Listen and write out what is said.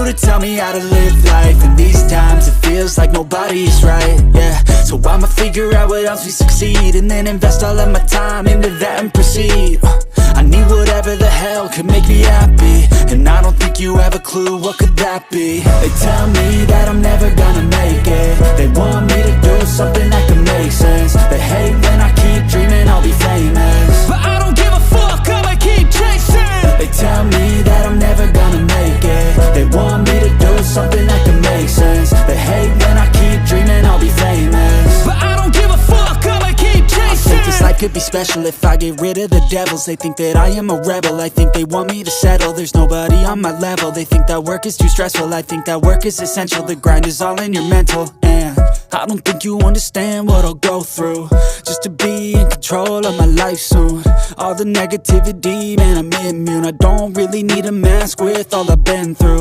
to tell me how to live life? And these times it feels like nobody's right, yeah. So I'ma figure out what else we succeed, and then invest all of my time into that and proceed. I need whatever the hell could make me happy, and I don't think you have a clue what could that be. They tell me that I'm never gonna make it. They want me to do something that could make sense. They hate when I keep dreaming I'll be famous, but I don't give a fuck, I'ma keep chasing. They tell me that I'm never gonna make it. They want me to do something that could make sense. They hate when I keep dreaming I'll be famous, but I don't give a fuck, I'ma keep chasing. I think this life could be special if I get rid of the devils. They think that I am a rebel, I think they want me to settle. There's nobody on my level. They think that work is too stressful, I think that work is essential. The grind is all in your mental, and I don't think you understand what I'll go through just to be in control of my life soon. All the negativity, man, I'm immune. I don't really need a mask with all I've been through.